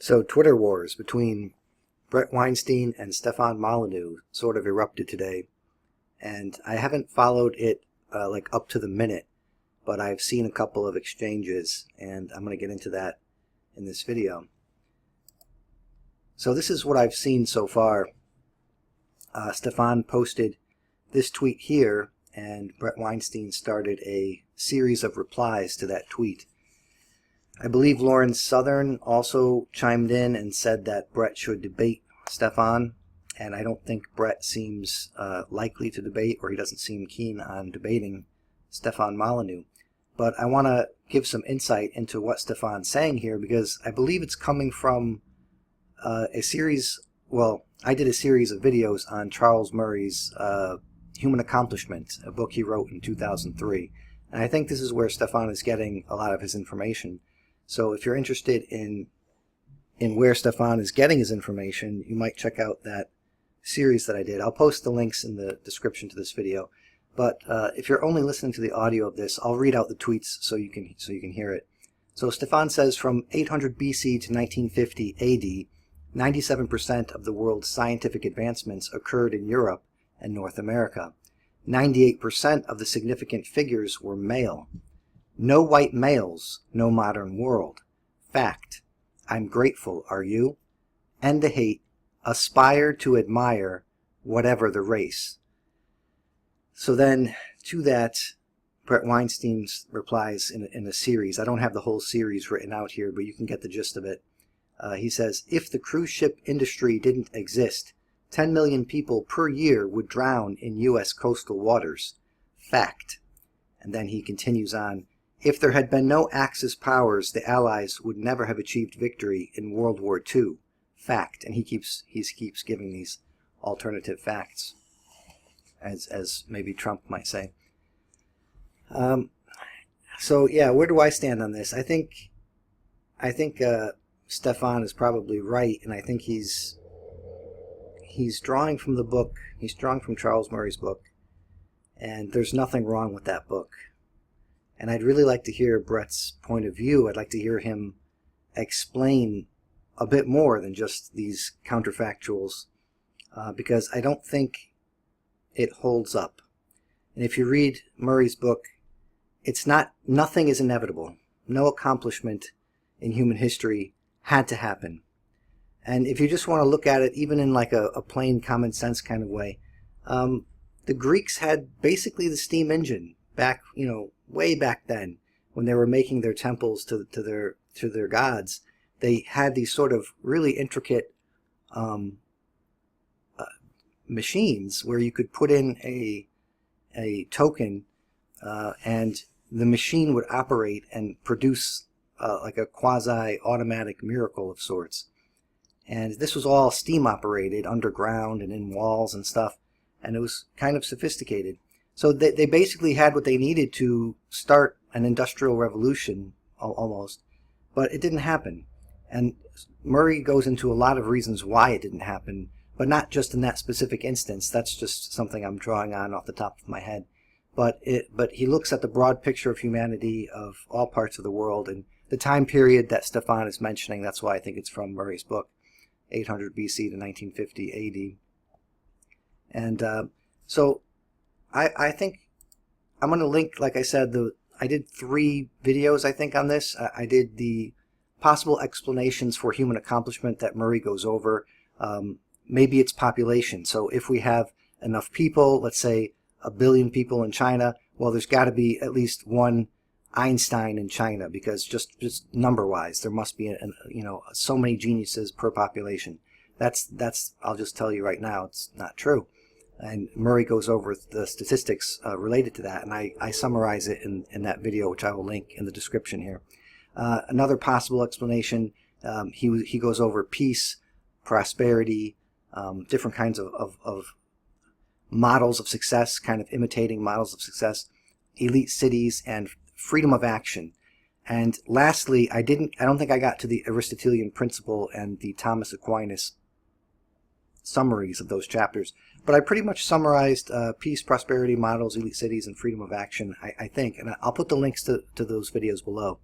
So Twitter wars between Bret Weinstein and Stefan Molyneux sort of erupted today, and I haven't followed it like up to the minute, but I've seen a couple of exchanges, and I'm going to get into that in this video. So this is what I've seen so far. Stefan posted this tweet here, and Bret Weinstein started a series of replies to that tweet. I believe Lauren Southern also chimed in and said that Bret should debate Stefan, and I don't think Bret seems likely to debate, or he doesn't seem keen on debating Stefan Molyneux. But I want to give some insight into what Stefan's saying here, because I believe it's coming from a series, well, I did a series of videos on Charles Murray's Human Accomplishment, a book he wrote in 2003. And I think this is where Stefan is getting a lot of his information. So if you're interested in where Stefan is getting his information, you might check out that series that I did. I'll post the links in the description to this video. But if you're only listening to the audio of this, I'll read out the tweets so you can hear it. So Stefan says, from 800 BC to 1950 AD, 97% of the world's scientific advancements occurred in Europe and North America. 98% of the significant figures were male. No white males, no modern world. Fact. I'm grateful, are you? End to hate. Aspire to admire, whatever the race. So then, to that, Bret Weinstein replies in a series. I don't have the whole series written out here, but you can get the gist of it. He says, if the cruise ship industry didn't exist, 10 million people per year would drown in U.S. coastal waters. Fact. And then he continues on, if there had been no Axis powers, the Allies would never have achieved victory in World War II. Fact. And he keeps giving these alternative facts, as maybe Trump might say. So yeah, where do I stand on this? I think Stefan is probably right, and I think he's drawing from the book. He's drawing from Charles Murray's book, and there's nothing wrong with that book. And I'd really like to hear Bret's point of view. I'd like to hear him explain a bit more than just these counterfactuals, because I don't think it holds up. And if you read Murray's book, it's nothing is inevitable. No accomplishment in human history had to happen. And if you just want to look at it even in like a plain common sense kind of way, the Greeks had basically the steam engine back, way back then, when they were making their temples to their gods. They had these sort of really intricate machines where you could put in a token, and the machine would operate and produce like a quasi-automatic miracle of sorts. And this was all steam operated underground and in walls and stuff, and it was kind of sophisticated. So they basically had what they needed to start an industrial revolution, almost, but it didn't happen. And Murray goes into a lot of reasons why it didn't happen, but not just in that specific instance. That's just something I'm drawing on off the top of my head. But he looks at the broad picture of humanity, of all parts of the world, and the time period that Stefan is mentioning. That's why I think it's from Murray's book, 800 BC to 1950 AD. And so I think I'm going to link, like I said, I did 3 videos, I think, on this. I did the possible explanations for human accomplishment that Murray goes over. Maybe it's population. So if we have enough people, let's say 1 billion people in China, well, there's got to be at least one Einstein in China, because just number-wise, there must be so many geniuses per population. That's I'll just tell you right now, it's not true. And Murray goes over the statistics related to that, and I summarize it in that video, which I will link in the description here. Another possible explanation, he goes over peace, prosperity, different kinds of models of success, kind of imitating models of success, elite cities, and freedom of action. And lastly, I don't think I got to the Aristotelian principle and the Thomas Aquinas summaries of those chapters, but I pretty much summarized peace, prosperity, models, elite cities, and freedom of action, I think, and I'll put the links to those videos below.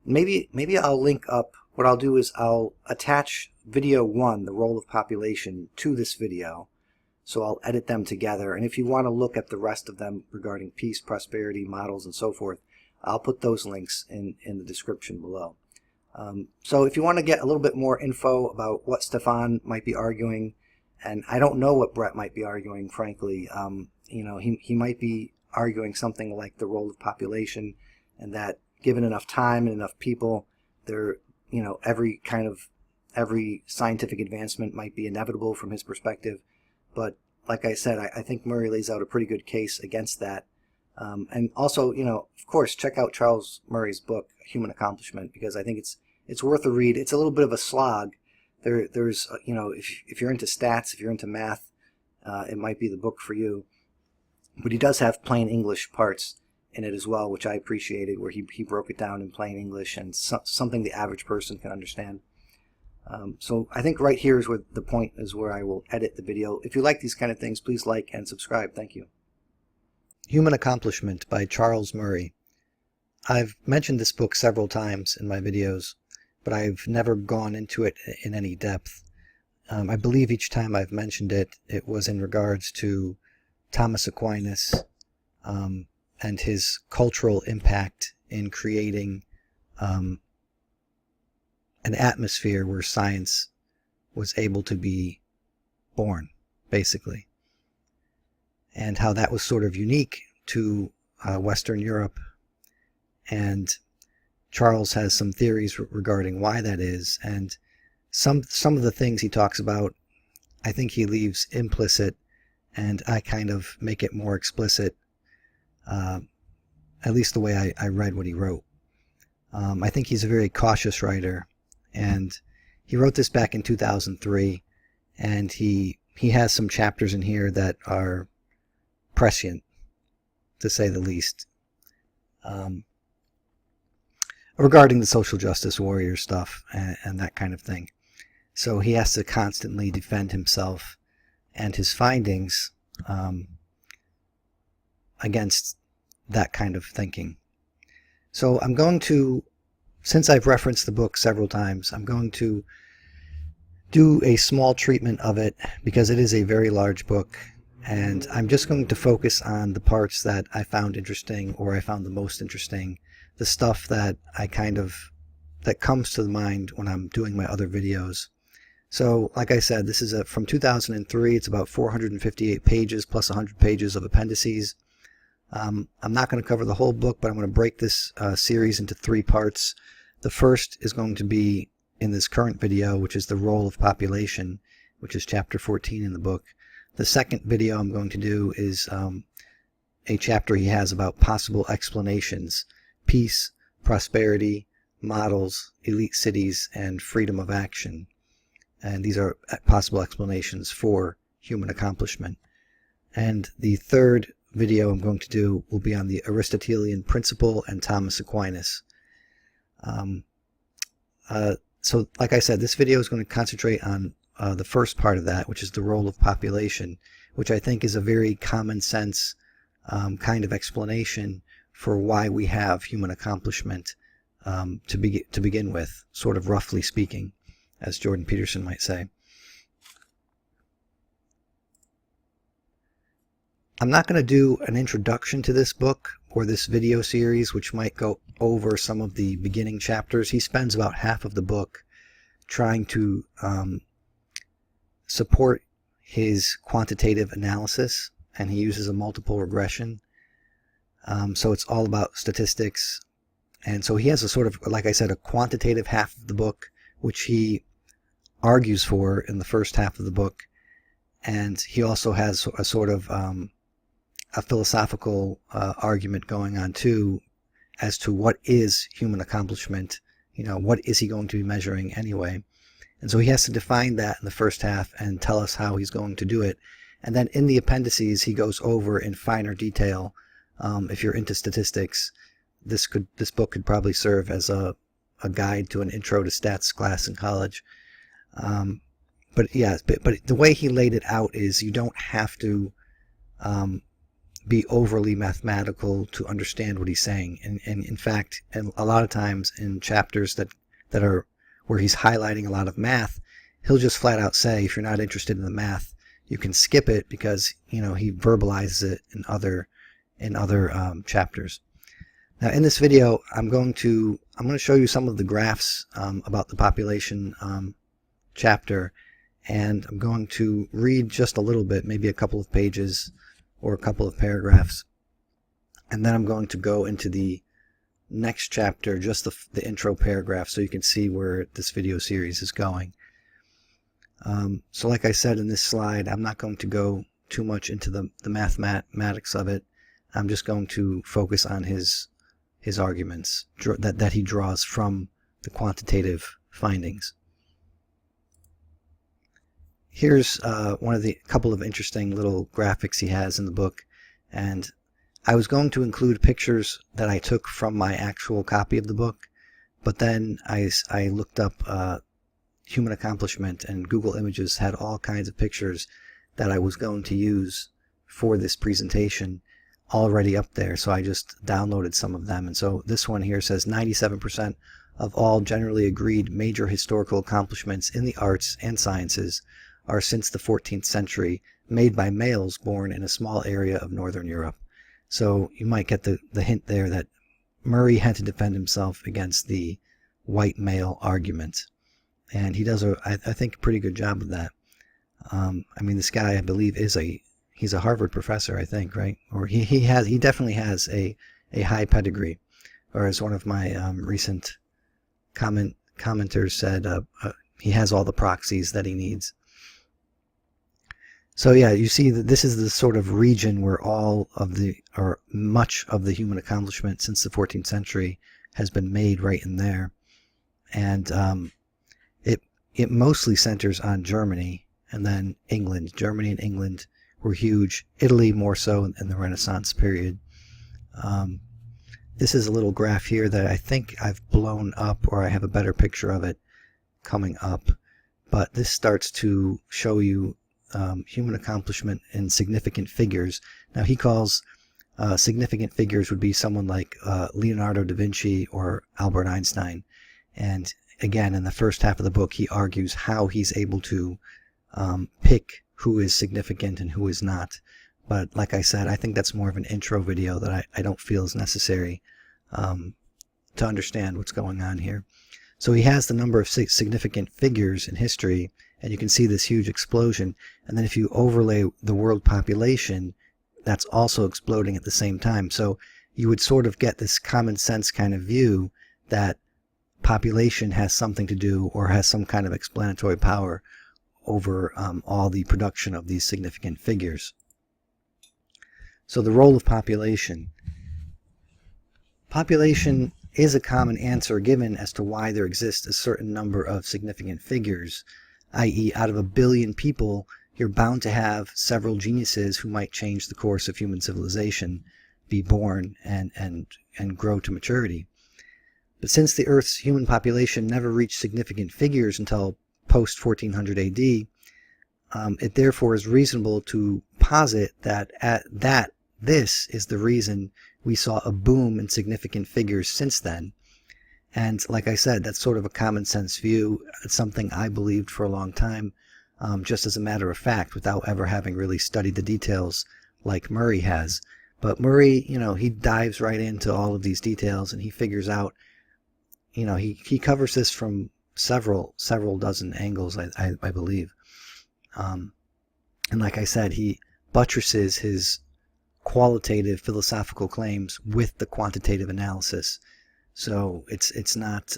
Maybe I'll link up what I'll do is I'll attach video 1, the role of population, to this video. So I'll edit them together, and if you want to look at the rest of them regarding peace, prosperity, models, and so forth, I'll put those links in the description below. So if you want to get a little bit more info about what Stefan might be arguing, and I don't know what Bret might be arguing, frankly, he might be arguing something like the role of population, and that given enough time and enough people, every scientific advancement might be inevitable from his perspective. But like I said, I think Murray lays out a pretty good case against that. And also, of course, check out Charles Murray's book, Human Accomplishment, because I think it's worth a read. It's a little bit of a slog. There's if you're into stats, if you're into math, it might be the book for you. But he does have plain English parts in it as well, which I appreciated, where he broke it down in plain English and something the average person can understand. So I think right here is where the point is, where I will edit the video. If you like these kind of things, please like and subscribe. Thank you. Human Accomplishment by Charles Murray. I've mentioned this book several times in my videos, but I've never gone into it in any depth. I believe each time I've mentioned it, it was in regards to Thomas Aquinas and his cultural impact in creating an atmosphere where science was able to be born, basically. And how that was sort of unique to Western Europe. And Charles has some theories regarding why that is. And some of the things he talks about, I think he leaves implicit, and I kind of make it more explicit, at least the way I read what he wrote. I think he's a very cautious writer. And he wrote this back in 2003, and he has some chapters in here that are prescient, to say the least, regarding the social justice warrior stuff and that kind of thing. So he has to constantly defend himself and his findings against that kind of thinking. So I'm going to, since I've referenced the book several times, I'm going to do a small treatment of it, because it is a very large book, and I'm just going to focus on the parts that I found interesting, or I found the most interesting, the stuff that that comes to the mind when I'm doing my other videos. So, like I said, this is from 2003. It's about 458 pages plus 100 pages of appendices. I'm not going to cover the whole book, but I'm going to break this series into 3 parts. The first is going to be in this current video, which is the role of population, which is chapter 14 in the book. The second video I'm going to do is a chapter he has about possible explanations: peace, prosperity, models, elite cities, and freedom of action. And these are possible explanations for human accomplishment. And the third video I'm going to do will be on the Aristotelian principle and Thomas Aquinas. So like I said, this video is going to concentrate on the first part of that, which is the role of population, which I think is a very common sense kind of explanation for why we have human accomplishment to begin with, sort of roughly speaking, as Jordan Peterson might say. I'm not going to do an introduction to this book or this video series, which might go over some of the beginning chapters. He spends about half of the book trying to support his quantitative analysis, and he uses a multiple regression. So it's all about statistics. And so he has a sort of, like I said, a quantitative half of the book, which he argues for in the first half of the book. And he also has a sort of a philosophical argument going on too, as to what is human accomplishment. What is he going to be measuring anyway? And so he has to define that in the first half and tell us how he's going to do it. And then in the appendices, he goes over in finer detail. If you're into statistics, this book could probably serve as a guide to an intro to stats class in college. But the way he laid it out is you don't have to be overly mathematical to understand what he's saying. And in fact, and a lot of times in chapters that are where he's highlighting a lot of math, he'll just flat out say, if you're not interested in the math, you can skip it, because he verbalizes it in other chapters. Now, in this video, I'm going to show you some of the graphs about the population chapter, and I'm going to read just a little bit, maybe a couple of pages or a couple of paragraphs, and then I'm going to go into the next chapter, just the intro paragraph, so you can see where this video series is going. So like I said in this slide, I'm not going to go too much into the mathematics of it. I'm just going to focus on his arguments that he draws from the quantitative findings. Here's one of the couple of interesting little graphics he has in the book, and I was going to include pictures that I took from my actual copy of the book, but then I looked up human accomplishment, and Google Images had all kinds of pictures that I was going to use for this presentation already up there, so I just downloaded some of them. And so this one here says 97% of all generally agreed major historical accomplishments in the arts and sciences are since the 14th century, made by males born in a small area of Northern Europe. So you might get the hint there that Murray had to defend himself against the white male argument. And he does, I think, a pretty good job of that. I mean, this guy, I believe, he's a Harvard professor, I think, right? Or he definitely has a high pedigree. Or as one of my recent commenters said, he has all the proxies that he needs. So yeah, you see that this is the sort of region where much of the human accomplishment since the 14th century has been made, right in there. And it mostly centers on Germany and then England. Germany and England were huge. Italy more so in the Renaissance period. This is a little graph here that I think I've blown up, or I have a better picture of it coming up. But this starts to show you human accomplishment in significant figures. Now he calls significant figures would be someone like Leonardo da Vinci or Albert Einstein. And again, in the first half of the book, he argues how he's able to pick who is significant and who is not. But like I said, I think that's more of an intro video that I don't feel is necessary to understand what's going on here. So he has the number of significant figures in history, and you can see this huge explosion. And then if you overlay the world population, that's also exploding at the same time. So you would sort of get this common sense kind of view that population has something to do, or has some kind of explanatory power over all the production of these significant figures. So the role of population. Population is a common answer given as to why there exists a certain number of significant figures, i.e. out of 1 billion people, you're bound to have several geniuses who might change the course of human civilization, be born, and grow to maturity. But since the Earth's human population never reached significant figures until post-1400 AD, it therefore is reasonable to posit that this is the reason we saw a boom in significant figures since then. And like I said, that's sort of a common sense view. It's something I believed for a long time, just as a matter of fact, without ever having really studied the details like Murray has. But Murray, he dives right into all of these details, and he figures out, he covers this from several dozen angles, I believe. And like I said, he buttresses his qualitative philosophical claims with the quantitative analysis. So it's not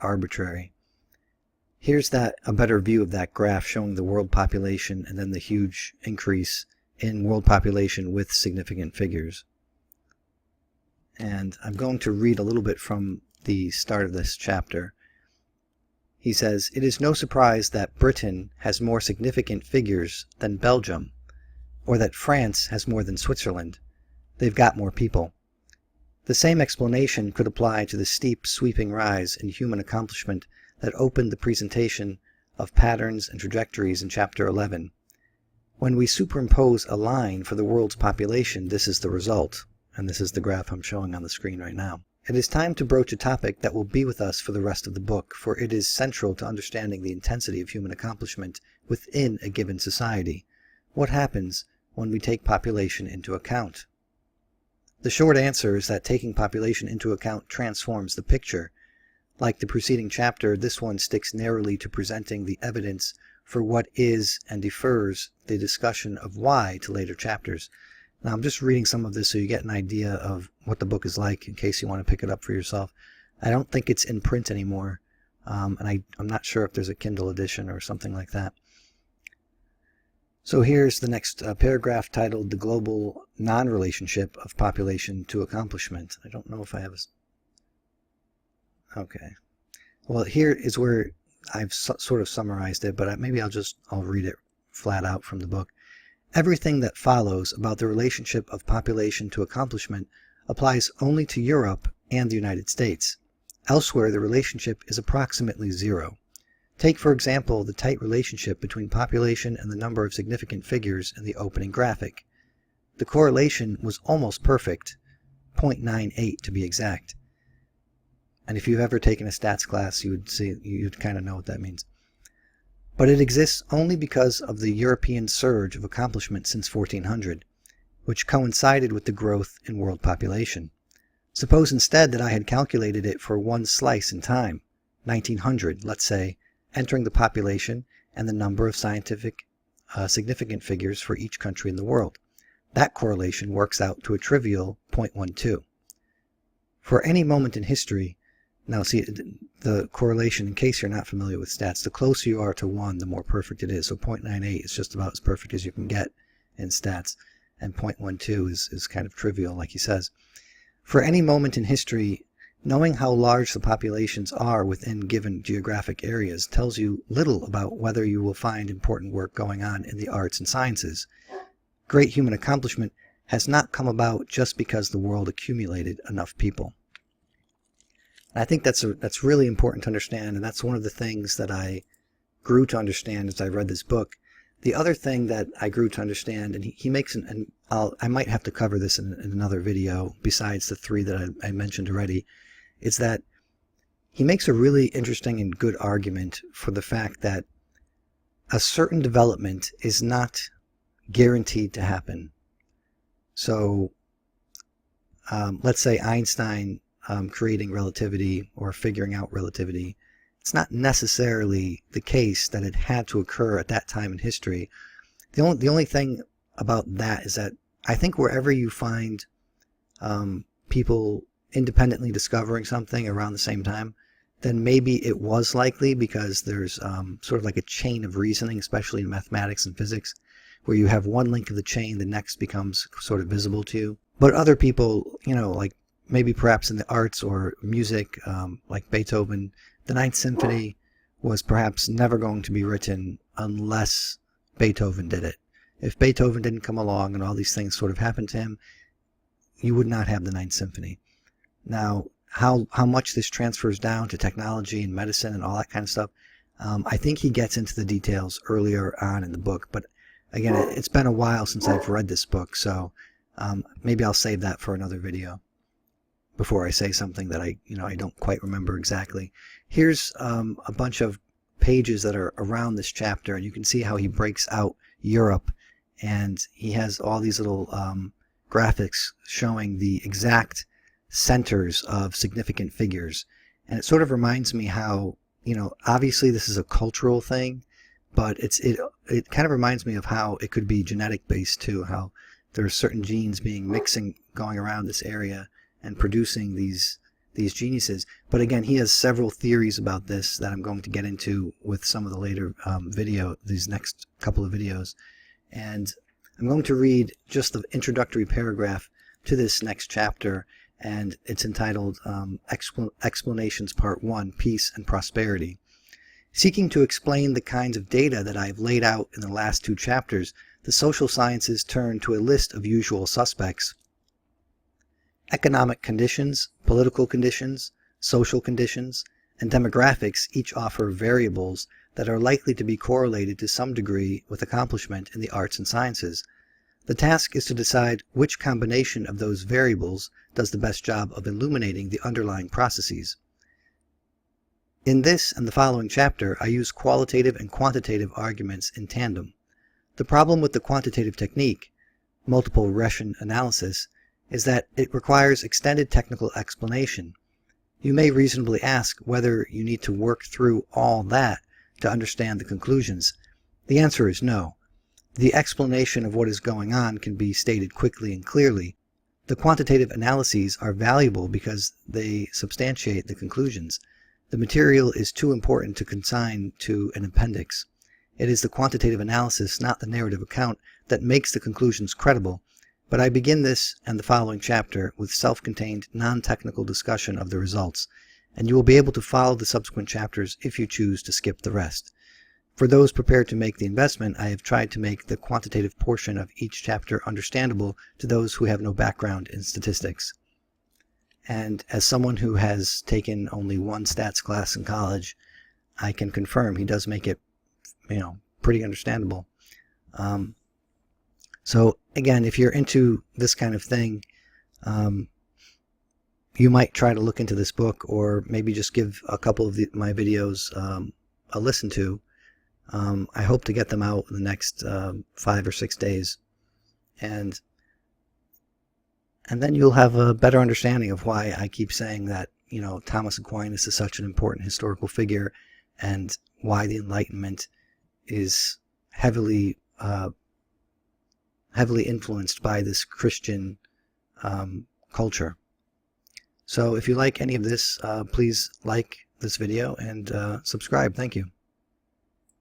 arbitrary. Here's a better view of that graph showing the world population and then the huge increase in world population with significant figures. And I'm going to read a little bit from the start of this chapter. He says, "It is no surprise that Britain has more significant figures than Belgium, or that France has more than Switzerland. They've got more people. The same explanation could apply to the steep, sweeping rise in human accomplishment that opened the presentation of patterns and trajectories in Chapter 11. When we superimpose a line for the world's population, this is the result." And this is the graph I'm showing on the screen right now. It is time to broach a topic that will be with us for the rest of the book, for it is central to understanding the intensity of human accomplishment within a given society. What happens when we take population into account? The short answer is that taking population into account transforms the picture. Like the preceding chapter, this one sticks narrowly to presenting the evidence for what is and defers the discussion of why to later chapters. Now, I'm just reading some of this so you get an idea of what the book is like in case you want to pick it up for yourself. I don't think it's in print anymore, and I'm not sure if there's a Kindle edition or something like that. So here's the next paragraph titled The Global Non-Relationship of Population to Accomplishment. I don't know if I have a... Okay. Well, here is where I've sort of summarized it, but maybe I'll read it flat out from the book. Everything that follows about the relationship of population to accomplishment applies only to Europe and the United States. Elsewhere, the relationship is approximately zero. Take, for example, the tight relationship between population and the number of significant figures in the opening graphic. The correlation was almost perfect, 0.98 to be exact. And if you've ever taken a stats class, you'd kind of know what that means. But it exists only because of the European surge of accomplishment since 1400, which coincided with the growth in world population. Suppose instead that I had calculated it for one slice in time, 1900, let's say, entering the population and the number of scientific significant figures for each country in the world. That correlation works out to a trivial 0.12. For any moment in history, now see, the correlation, in case you're not familiar with stats, the closer you are to 1, the more perfect it is. So 0.98 is just about as perfect as you can get in stats, and 0.12 is kind of trivial, like he says. For any moment in history, knowing how large the populations are within given geographic areas tells you little about whether you will find important work going on in the arts and sciences. Great human accomplishment has not come about just because the world accumulated enough people. I think that's really important to understand, and that's one of the things that I grew to understand as I read this book. The other thing that I grew to understand, and he makes I might have to cover this in another video besides the 3 that I mentioned already, is that he makes a really interesting and good argument for the fact that a certain development is not guaranteed to happen. So let's say Einstein creating relativity or figuring out relativity, it's not necessarily the case that it had to occur at that time in history. The only thing about that is that I think wherever you find people independently discovering something around the same time, then maybe it was likely because there's sort of like a chain of reasoning, especially in mathematics and physics, where you have one link of the chain, the next becomes sort of visible to you. But other people, like maybe perhaps in the arts or music, like Beethoven, the Ninth Symphony was perhaps never going to be written unless Beethoven did it. If Beethoven didn't come along and all these things sort of happened to him, you would not have the Ninth Symphony. Now, how much this transfers down to technology and medicine and all that kind of stuff, I think he gets into the details earlier on in the book. But again, it's been a while since I've read this book, so maybe I'll save that for another video before I say something that I don't quite remember exactly. Here's a bunch of pages that are around this chapter, and you can see how he breaks out Europe, and he has all these little graphics showing the exact centers of significant figures. And it sort of reminds me how, obviously this is a cultural thing, but it kind of reminds me of how it could be genetic based too, how there are certain genes going around this area and producing these geniuses. But again, he has several theories about this that I'm going to get into with some of the later these next couple of videos. And I'm going to read just the introductory paragraph to this next chapter, and it's entitled Explanations Part 1, Peace and Prosperity. Seeking to explain the kinds of data that I've laid out in the last 2 chapters, the social sciences turn to a list of usual suspects. Economic conditions, political conditions, social conditions, and demographics each offer variables that are likely to be correlated to some degree with accomplishment in the arts and sciences. The task is to decide which combination of those variables does the best job of illuminating the underlying processes. In this and the following chapter, I use qualitative and quantitative arguments in tandem. The problem with the quantitative technique, multiple regression analysis, is that it requires extended technical explanation. You may reasonably ask whether you need to work through all that to understand the conclusions. The answer is no. The explanation of what is going on can be stated quickly and clearly. The quantitative analyses are valuable because they substantiate the conclusions. The material is too important to consign to an appendix. It is the quantitative analysis, not the narrative account, that makes the conclusions credible, but I begin this and the following chapter with self-contained, non-technical discussion of the results, and you will be able to follow the subsequent chapters if you choose to skip the rest. For those prepared to make the investment, I have tried to make the quantitative portion of each chapter understandable to those who have no background in statistics. And as someone who has taken only one stats class in college, I can confirm he does make it, pretty understandable. So again, if you're into this kind of thing, you might try to look into this book, or maybe just give a couple of my videos a listen to. I hope to get them out in the next 5 or 6 days, and then you'll have a better understanding of why I keep saying that Thomas Aquinas is such an important historical figure, and why the Enlightenment is heavily influenced by this Christian culture. So if you like any of this, please like this video and subscribe. Thank you.